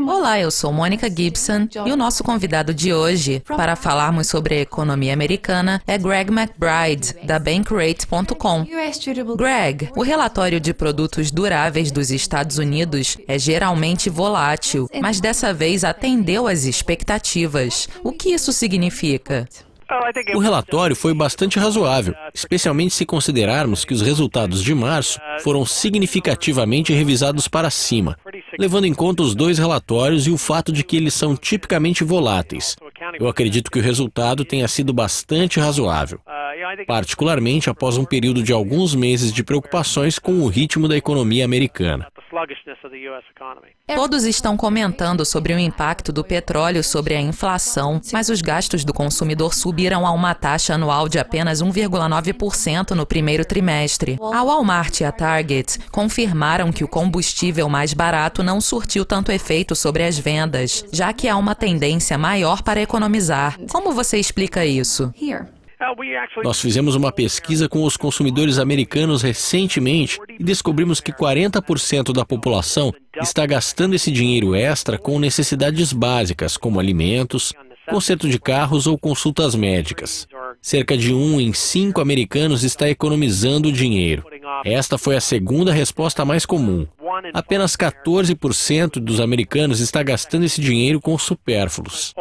Olá, eu sou Mônica Gibson e o nosso convidado de hoje para falarmos sobre a economia americana é Greg McBride, da Bankrate.com. Greg, o relatório de produtos duráveis dos Estados Unidos é geralmente volátil, mas dessa vez atendeu às expectativas. O que isso significa? O relatório foi bastante razoável, especialmente se considerarmos que os resultados de março foram significativamente revisados para cima, levando em conta os dois relatórios e o fato de que eles são tipicamente voláteis. Eu acredito que o resultado tenha sido bastante razoável, particularmente após um período de alguns meses de preocupações com o ritmo da economia americana. Todos estão comentando sobre o impacto do petróleo sobre a inflação, mas os gastos do consumidor subiram a uma taxa anual de apenas 1,9% no primeiro trimestre. A Walmart e a Target confirmaram que o combustível mais barato não surtiu tanto efeito sobre as vendas, já que há uma tendência maior para economizar. Como você explica isso? Nós fizemos uma pesquisa com os consumidores americanos recentemente e descobrimos que 40% da população está gastando esse dinheiro extra com necessidades básicas, como alimentos, conserto de carros ou consultas médicas. Cerca de 1 em 5 americanos está economizando dinheiro. Esta foi a segunda resposta mais comum. Apenas 14% dos americanos está gastando esse dinheiro com supérfluos.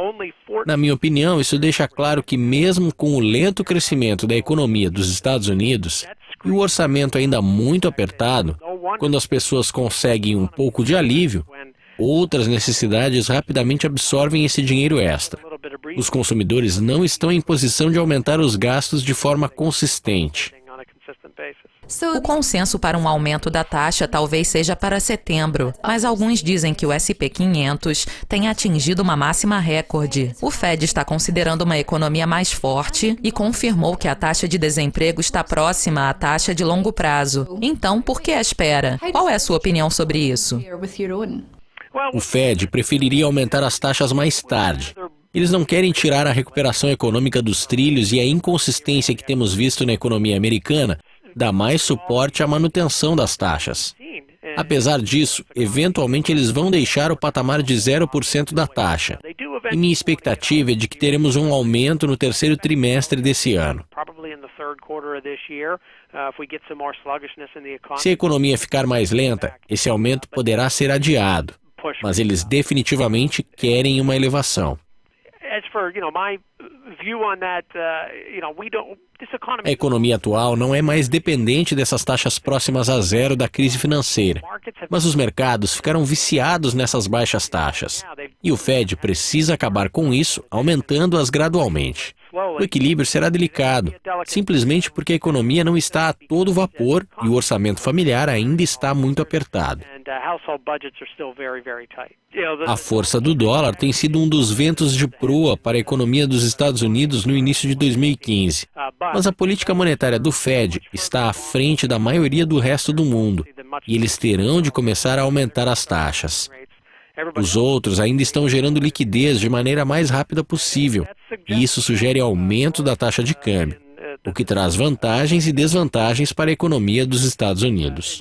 Na minha opinião, isso deixa claro que mesmo com o lento crescimento da economia dos Estados Unidos e o orçamento ainda muito apertado, quando as pessoas conseguem um pouco de alívio, outras necessidades rapidamente absorvem esse dinheiro extra. Os consumidores não estão em posição de aumentar os gastos de forma consistente. O consenso para um aumento da taxa talvez seja para setembro, mas alguns dizem que o S&P 500 tem atingido uma máxima recorde. O Fed está considerando uma economia mais forte e confirmou que a taxa de desemprego está próxima à taxa de longo prazo. Então, por que a espera? Qual é a sua opinião sobre isso? O Fed preferiria aumentar as taxas mais tarde. Eles não querem tirar a recuperação econômica dos trilhos e a inconsistência que temos visto na economia americana dá mais suporte à manutenção das taxas. Apesar disso, eventualmente eles vão deixar o patamar de 0% da taxa. E minha expectativa é de que teremos um aumento no terceiro trimestre desse ano. Se a economia ficar mais lenta, esse aumento poderá ser adiado, mas eles definitivamente querem uma elevação. A economia atual não é mais dependente dessas taxas próximas a zero da crise financeira, mas os mercados ficaram viciados nessas baixas taxas. E o Fed precisa acabar com isso, aumentando-as gradualmente. O equilíbrio será delicado, simplesmente porque a economia não está a todo vapor e o orçamento familiar ainda está muito apertado. A força do dólar tem sido um dos ventos de proa para a economia dos Estados Unidos no início de 2015. Mas a política monetária do Fed está à frente da maioria do resto do mundo, e eles terão de começar a aumentar as taxas. Os outros ainda estão gerando liquidez de maneira mais rápida possível, e isso sugere aumento da taxa de câmbio, o que traz vantagens e desvantagens para a economia dos Estados Unidos.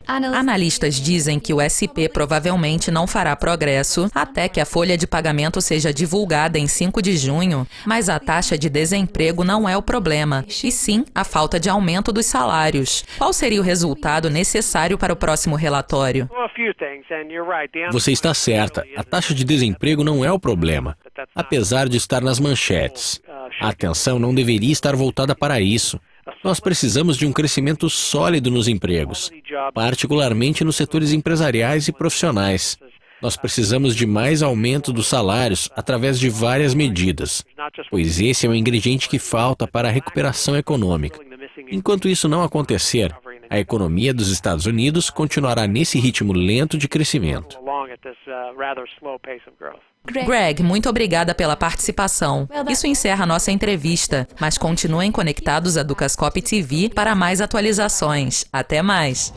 Analistas dizem que o SP provavelmente não fará progresso até que a folha de pagamento seja divulgada em 5 de junho, mas a taxa de desemprego não é o problema, e sim a falta de aumento dos salários. Qual seria o resultado necessário para o próximo relatório? Você está certa, a taxa de desemprego não é o problema, apesar de estar nas manchetes. A atenção não deveria estar voltada para isso. Nós precisamos de um crescimento sólido nos empregos, particularmente nos setores empresariais e profissionais. Nós precisamos de mais aumento dos salários através de várias medidas, pois esse é o ingrediente que falta para a recuperação econômica. Enquanto isso não acontecer, a economia dos Estados Unidos continuará nesse ritmo lento de crescimento. Greg, muito obrigada pela participação. Isso encerra nossa entrevista, mas continuem conectados a Dukascopy TV para mais atualizações. Até mais!